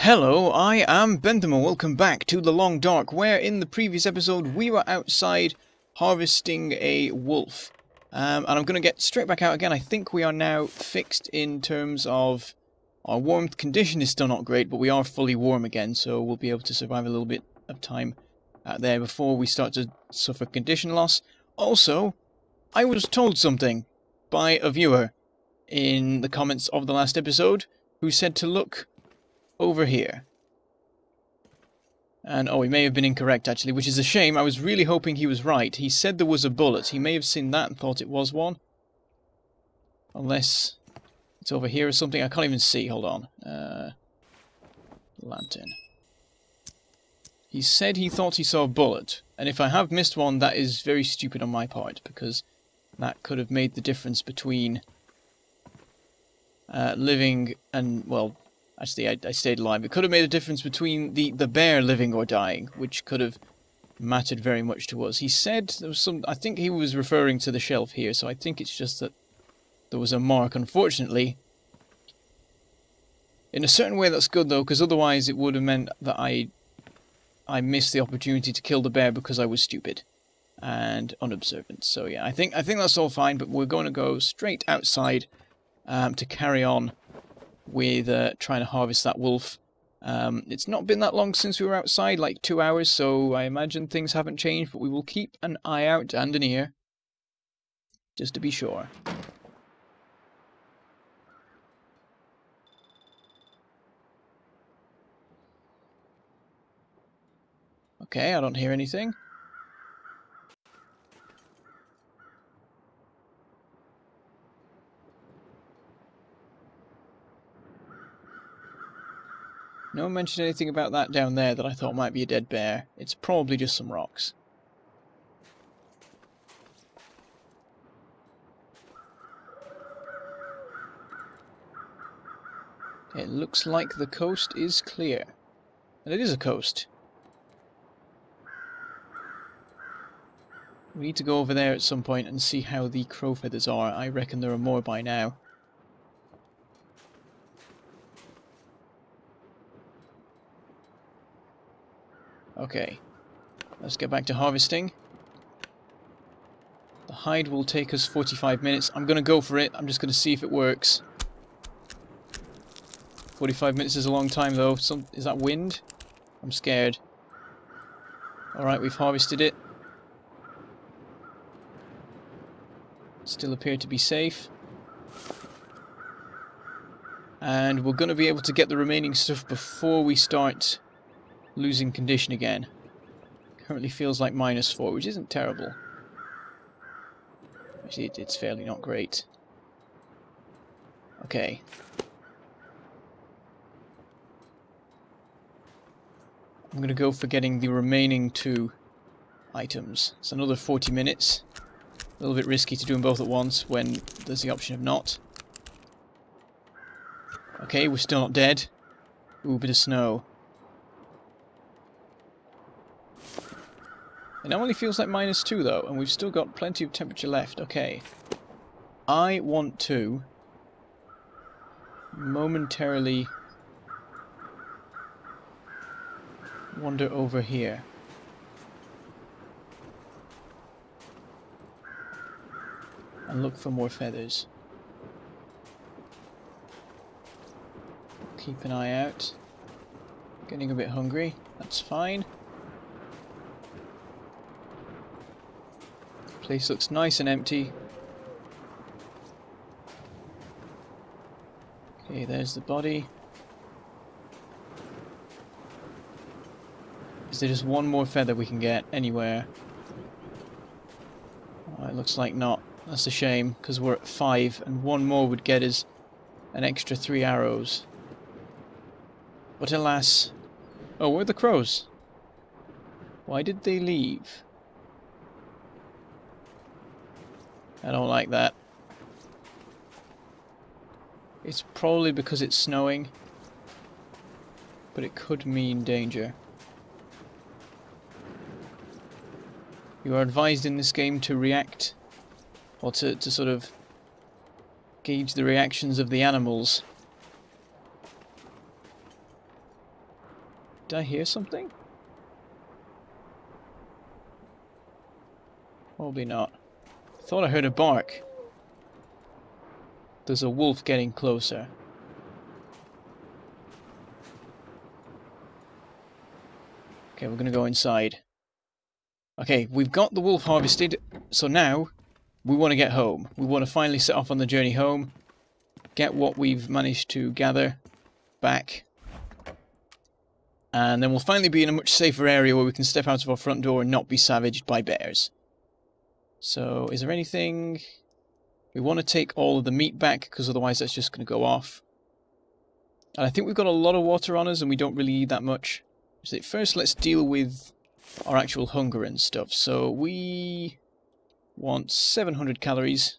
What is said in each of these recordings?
Hello, I am Bentham and welcome back to The Long Dark, where in the previous episode we were outside harvesting a wolf. And I'm going to get straight back out again. I think we are now fixed in terms of our warmth condition is still not great, but we are fully warm again, so we'll be able to survive a little bit of time out there before we start to suffer condition loss. Also, I was told something by a viewer in the comments of the last episode who said to look over here. And oh, he may have been incorrect actually, which is a shame. I was really hoping he was right. He said there was a bullet. He may have seen that and thought it was one. Unless it's over here or something. I can't even see. Hold on. Lantern. He said he thought he saw a bullet. And if I have missed one, that is very stupid on my part, because that could have made the difference between living and, well, actually, I stayed alive. It could have made a difference between the bear living or dying, which could have mattered very much to us. He said there was some... I think he was referring to the shelf here, so I think it's just that there was a mark. Unfortunately, in a certain way that's good, though, because otherwise it would have meant that I missed the opportunity to kill the bear because I was stupid and unobservant. So yeah, I think that's all fine, but we're going to go straight outside to carry on with trying to harvest that wolf. It's not been that long since we were outside, like 2 hours, so I imagine things haven't changed, but we will keep an eye out and an ear, just to be sure. Okay, I don't hear anything. No one mentioned anything about that down there that I thought might be a dead bear. It's probably just some rocks. It looks like the coast is clear. And it is a coast. We need to go over there at some point and see how the crow feathers are. I reckon there are more by now. Okay, let's get back to harvesting. The hide will take us 45 minutes. I'm going to go for it. I'm just going to see if it works. 45 minutes is a long time, though. Is that wind? I'm scared. Alright, we've harvested it. Still appear to be safe. And we're going to be able to get the remaining stuff before we start losing condition again. Currently feels like -4, which isn't terrible. Actually, it's fairly not great. Okay. I'm going to go for getting the remaining 2 items. It's another 40 minutes. A little bit risky to do them both at once when there's the option of not. Okay, we're still not dead. Ooh, bit of snow. It now only feels like -2 though, and we've still got plenty of temperature left. Okay. I want to momentarily wander over here. And look for more feathers. Keep an eye out. Getting a bit hungry. That's fine. Place looks nice and empty. Okay, there's the body. Is there just one more feather we can get anywhere? Oh, it looks like not. That's a shame, because we're at 5, and one more would get us an extra 3 arrows. But alas... Oh, where are the crows? Why did they leave? I don't like that. It's probably because it's snowing, but it could mean danger. You are advised in this game to react, or to sort of gauge the reactions of the animals Did I hear something? Probably not. I thought I heard a bark. There's a wolf getting closer. Okay, we're gonna go inside. Okay, we've got the wolf harvested, so now we want to get home. We want to finally set off on the journey home, get what we've managed to gather back, and then we'll finally be in a much safer area where we can step out of our front door and not be savaged by bears. So, is there anything... We want to take all of the meat back, because otherwise that's just going to go off. And I think we've got a lot of water on us, and we don't really need that much. So first, let's deal with our actual hunger and stuff. So, we want 700 calories.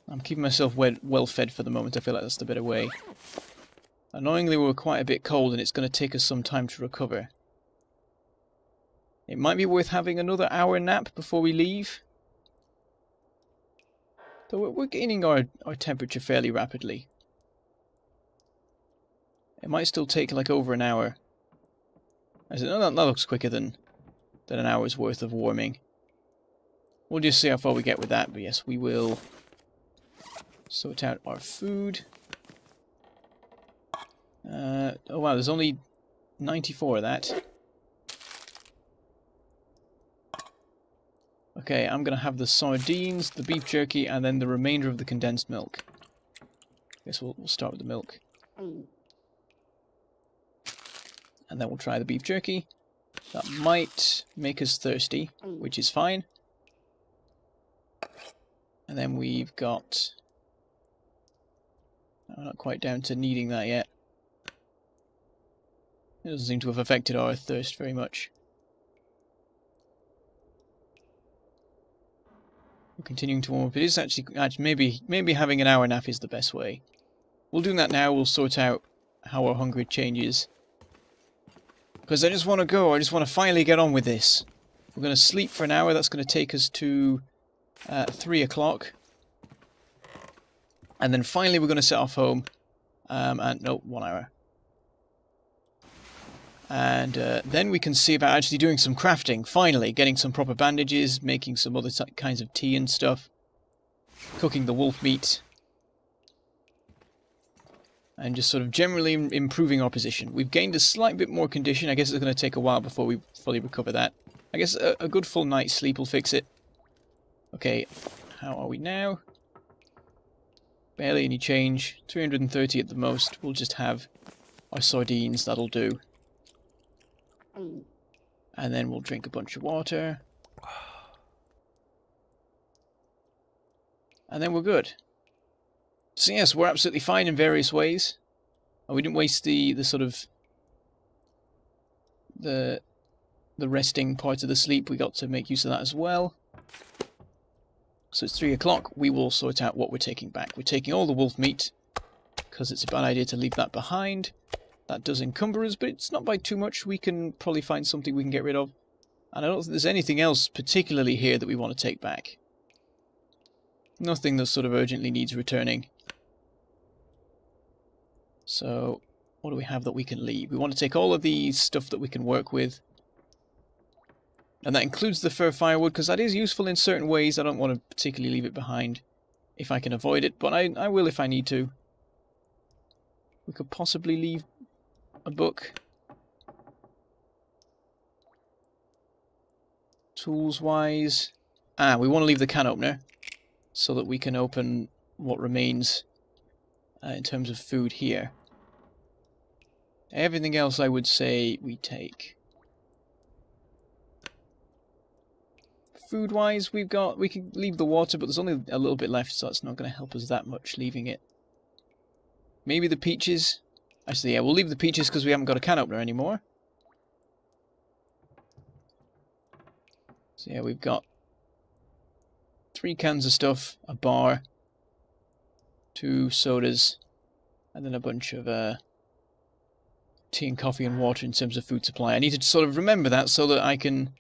I'm keeping myself well fed for the moment. I feel like that's the better way. Annoyingly, we're quite a bit cold, and it's going to take us some time to recover. It might be worth having another hour nap before we leave. Though we're gaining our temperature fairly rapidly. It might still take like over an hour. I said, no, that looks quicker than an hour's worth of warming. We'll just see how far we get with that, but yes, we will sort out our food. Oh wow, there's only 94 of that. Okay, I'm going to have the sardines, the beef jerky, and then the remainder of the condensed milk. Guess we'll start with the milk. And then we'll try the beef jerky. That might make us thirsty, which is fine. And then we've got... I'm not quite down to needing that yet. It doesn't seem to have affected our thirst very much. We're continuing to warm up. It is actually maybe having an hour nap is the best way. We'll do that now. We'll sort out how our hunger changes. Because I just want to go. I just want to finally get on with this. We're going to sleep for an hour. That's going to take us to 3 o'clock. And then finally we're going to set off home. And no, 1 hour. And then we can see about actually doing some crafting, finally. Getting some proper bandages, making some other kinds of tea and stuff. Cooking the wolf meat. And just sort of generally improving our position. We've gained a slight bit more condition. I guess it's going to take a while before we fully recover that. I guess a good full night's sleep will fix it. Okay, how are we now? Barely any change. 330 at the most. We'll just have our sardines, that'll do. And then we'll drink a bunch of water. And then we're good. So yes, we're absolutely fine in various ways. And we didn't waste the sort of... The resting part of the sleep. We got to make use of that as well. So it's 3 o'clock. We will sort out what we're taking back. We're taking all the wolf meat, because it's a bad idea to leave that behind. That does encumber us, but it's not by too much. We can probably find something we can get rid of. And I don't think there's anything else particularly here that we want to take back. Nothing that sort of urgently needs returning. So, what do we have that we can leave? We want to take all of the stuff that we can work with. And that includes the fir firewood, because that is useful in certain ways. I don't want to particularly leave it behind if I can avoid it, but I will if I need to. We could possibly leave a book. Tools-wise... we want to leave the can opener, so that we can open what remains in terms of food here. Everything else I would say we take. Food-wise, we can leave the water, but there's only a little bit left, so it's not going to help us that much leaving it. Maybe the peaches. Actually, yeah, we'll leave the peaches because we haven't got a can opener anymore. So yeah, we've got 3 cans of stuff, a bar, 2 sodas, and then a bunch of tea and coffee and water in terms of food supply. I need to sort of remember that so that I can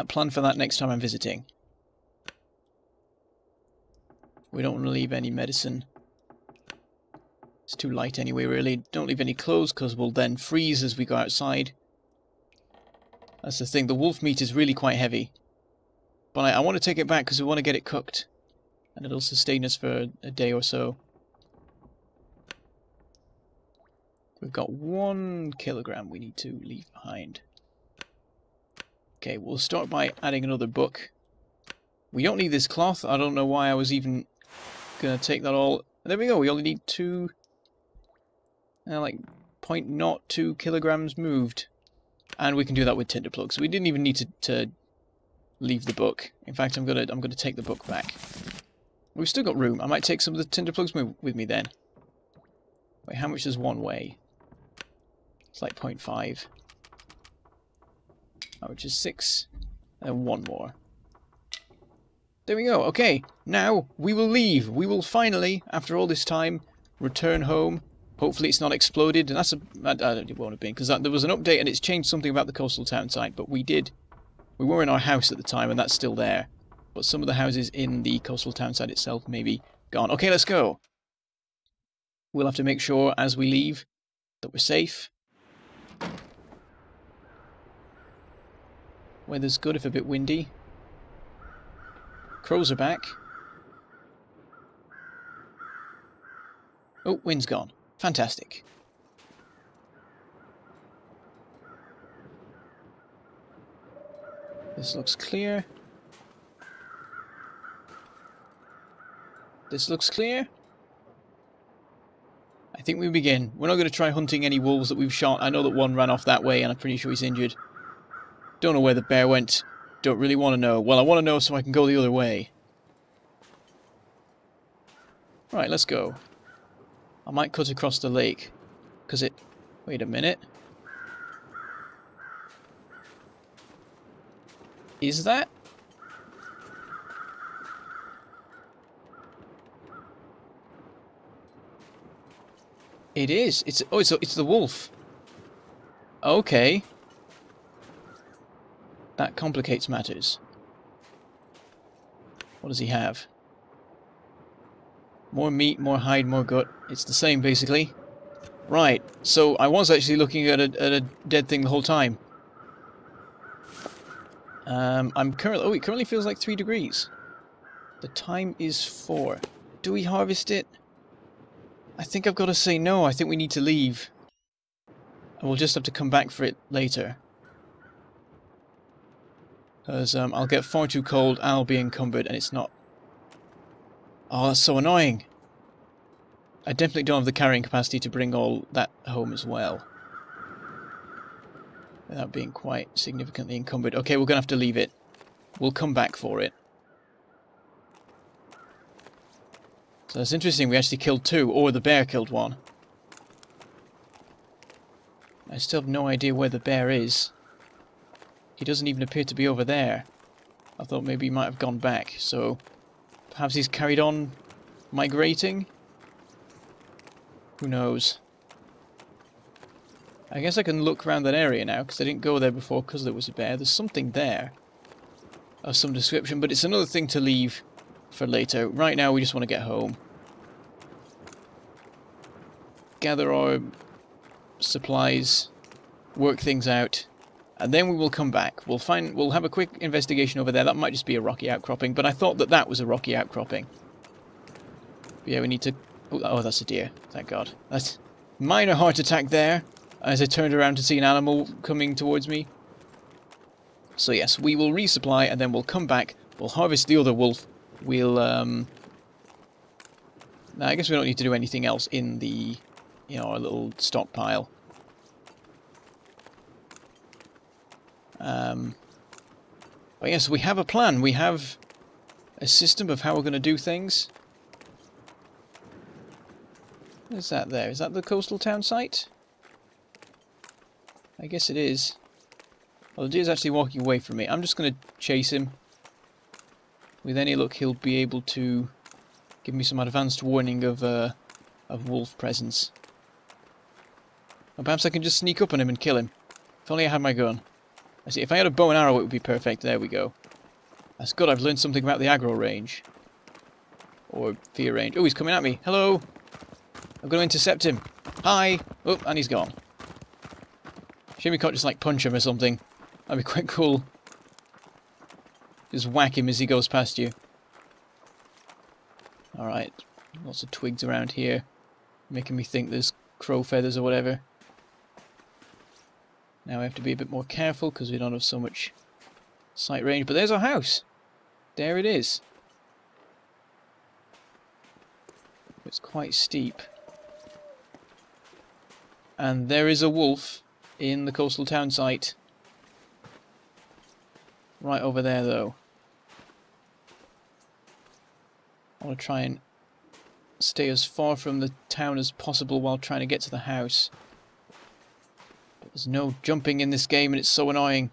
plan for that next time I'm visiting. We don't want to leave any medicine It's too light anyway, really. Don't leave any clothes, because we'll then freeze as we go outside. That's the thing. The wolf meat is really quite heavy. But I want to take it back because we want to get it cooked. And it'll sustain us for a day or so. We've got 1 kilogram we need to leave behind. Okay, we'll start by adding another book. We don't need this cloth. I don't know why I was even going to take that all. There we go. We only need 2... like 0.02 kilograms moved. And we can do that with tinder plugs. We didn't even need to leave the book. In fact, I'm gonna take the book back. We've still got room. I might take some of the tinder plugs with me then. Wait, how much does 1 weigh? It's like 0.5. Which is 6. And 1 more. There we go. Okay, now we will leave. We will finally, after all this time, return home. Hopefully it's not exploded. And that's it won't have been, because there was an update and it's changed something about the coastal town site. But we were in our house at the time and that's still there. But some of the houses in the coastal town site itself may be gone. Okay, let's go. We'll have to make sure as we leave that we're safe. Weather's good if a bit windy. Crows are back. Oh, wind's gone. Fantastic. This looks clear. This looks clear. I think we begin. We're not going to try hunting any wolves that we've shot. I know that one ran off that way and I'm pretty sure he's injured. Don't know where the bear went. Don't really want to know. Well, I want to know so I can go the other way. Right, let's go. I might cut across the lake. Because it... Wait a minute. Is that? It is. It's the wolf. Okay. That complicates matters. What does he have? More meat, more hide, more gut. It's the same, basically. Right. So I was actually looking at a dead thing the whole time. I'm currently... Oh, it currently feels like 3 degrees. The time is 4. Do we harvest it? I think I've got to say no. I think we need to leave. And we'll just have to come back for it later. Because I'll get far too cold, I'll be encumbered, and it's not... Oh, that's so annoying. I definitely don't have the carrying capacity to bring all that home as well. Without being quite significantly encumbered. Okay, we're going to have to leave it. We'll come back for it. So that's interesting, we actually killed 2, or the bear killed 1. I still have no idea where the bear is. He doesn't even appear to be over there. I thought maybe he might have gone back, so... Perhaps he's carried on migrating? Who knows? I guess I can look around that area now, because I didn't go there before because there was a bear. There's something there of some description, but it's another thing to leave for later. Right now we just want to get home. Gather our supplies, work things out, and then we will come back. We'll have a quick investigation over there. That might just be a rocky outcropping, but I thought that was a rocky outcropping. But yeah, we need to... Oh, that's a deer. Thank God. That's minor heart attack there, as I turned around to see an animal coming towards me. So yes, we will resupply, and then we'll come back. We'll harvest the other wolf. We'll, Now, I guess we don't need to do anything else in the, our little stockpile. But yes, we have a plan. We have a system of how we're going to do things. What is that there? Is that the coastal town site? I guess it is. Well, the deer's actually walking away from me. I'm just going to chase him. With any luck, he'll be able to give me some advanced warning of wolf presence. Or perhaps I can just sneak up on him and kill him. If only I had my gun. I see, if I had a bow and arrow, it would be perfect. There we go. That's good. I've learned something about the aggro range. Or fear range. Oh, he's coming at me. Hello! I'm going to intercept him. Hi! Oh, and he's gone. Shame we can't just, like, punch him or something. That'd be quite cool. Just whack him as he goes past you. Alright. Lots of twigs around here. Making me think there's crow feathers or whatever. Now we have to be a bit more careful because we don't have so much sight range. But there's our house. There it is. It's quite steep. And there is a wolf in the coastal town site. Right over there, though. I want to try and stay as far from the town as possible while trying to get to the house. But there's no jumping in this game and it's so annoying.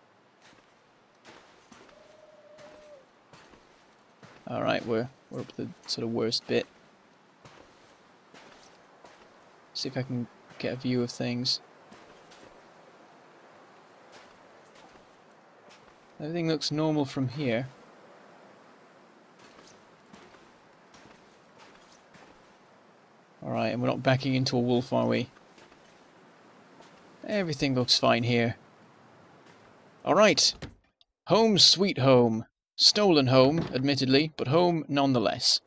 Alright, we're up the sort of worst bit. See if I can get a view of things. Everything looks normal from here. Alright, and we're not backing into a wolf, are we? Everything looks fine here. Alright. Home sweet home. Stolen home, admittedly, but home nonetheless.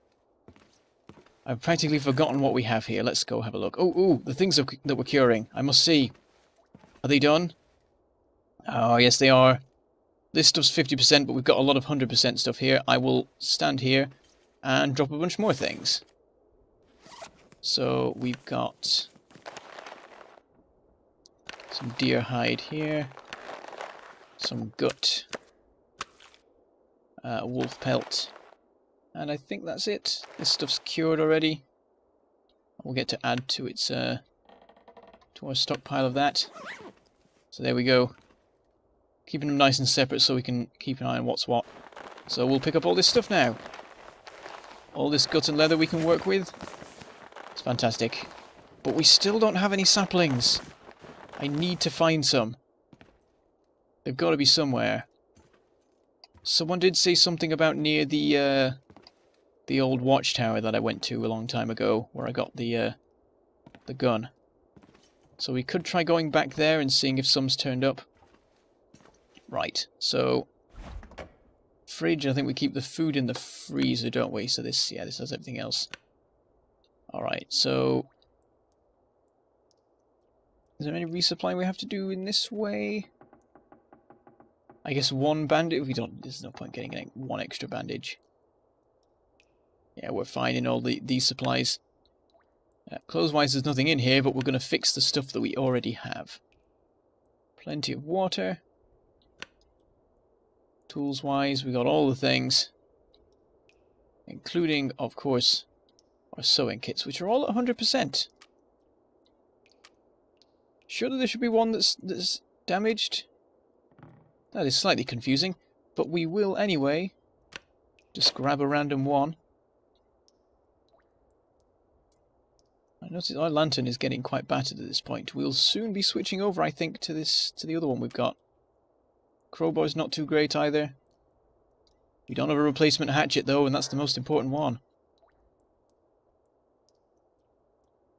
I've practically forgotten what we have here. Let's go have a look. Oh, ooh, the things that we're curing. I must see. Are they done? Oh, yes they are. This stuff's 50%, but we've got a lot of 100% stuff here. I will stand here and drop a bunch more things. So we've got some deer hide here, some gut, wolf pelt, and I think that's it. This stuff's cured already. We'll get to add to its to our stockpile of that. So there we go. Keeping them nice and separate so we can keep an eye on what's what. So we'll pick up all this stuff now. All this gut and leather we can work with. It's fantastic. But we still don't have any saplings. I need to find some. They've got to be somewhere. Someone did say something about near the old watchtower that I went to a long time ago, where I got the gun. So we could try going back there and seeing if some's turned up. Right, so fridge, I think we keep the food in the freezer, don't we? So this, yeah, this has everything else. Alright, so is there any resupplying we have to do in this way? I guess one bandage. We don't. There's no point getting one extra bandage. Yeah, we're fine in all these supplies. Clothes-wise, there's nothing in here, but we're going to fix the stuff that we already have. Plenty of water. Tools-wise, we got all the things, including, of course, our sewing kits, which are all at 100%. Surely there should be one that's damaged. That is slightly confusing, but we will anyway. Just grab a random one. I notice our lantern is getting quite battered at this point. We'll soon be switching over, I think, to the other one we've got. Crowbar's not too great either. We don't have a replacement hatchet though, and that's the most important one.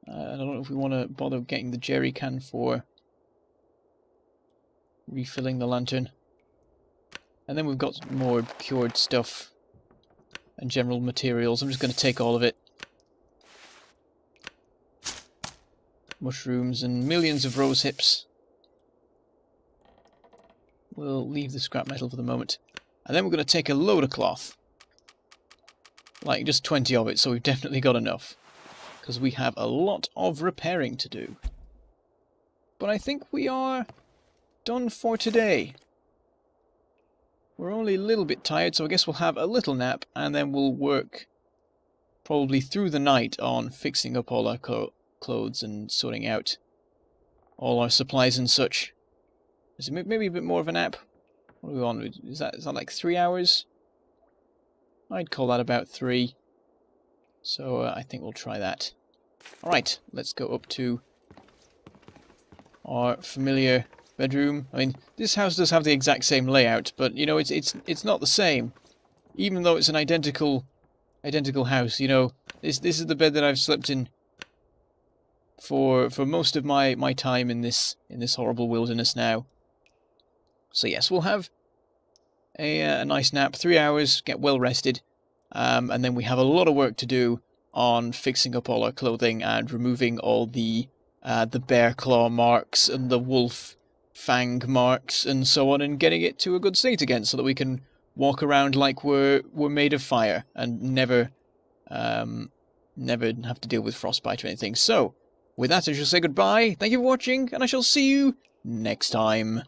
I don't know if we want to bother getting the jerry can for refilling the lantern. And then we've got more cured stuff and general materials. I'm just going to take all of it. Mushrooms and millions of rose hips. We'll leave the scrap metal for the moment. And then we're going to take a load of cloth. Like just 20 of it, so we've definitely got enough. Because we have a lot of repairing to do. But I think we are done for today. We're only a little bit tired, so I guess we'll have a little nap, and then we'll work probably through the night on fixing up all our clothes and sorting out all our supplies and such. Is it maybe a bit more of a nap? What are we on? Is that like 3 hours? I'd call that about 3. So I think we'll try that. Alright, let's go up to our familiar bedroom. I mean, this house does have the exact same layout, but you know, it's not the same. Even though it's an identical house, you know, this is the bed that I've slept in for most of my time in this horrible wilderness now. So yes, we'll have a nice nap, 3 hours, get well rested, and then we have a lot of work to do on fixing up all our clothing and removing all the bear claw marks and the wolf fang marks and so on, and getting it to a good state again so that we can walk around like we're made of fire and never have to deal with frostbite or anything. So with that, I shall say goodbye, thank you for watching, and I shall see you next time.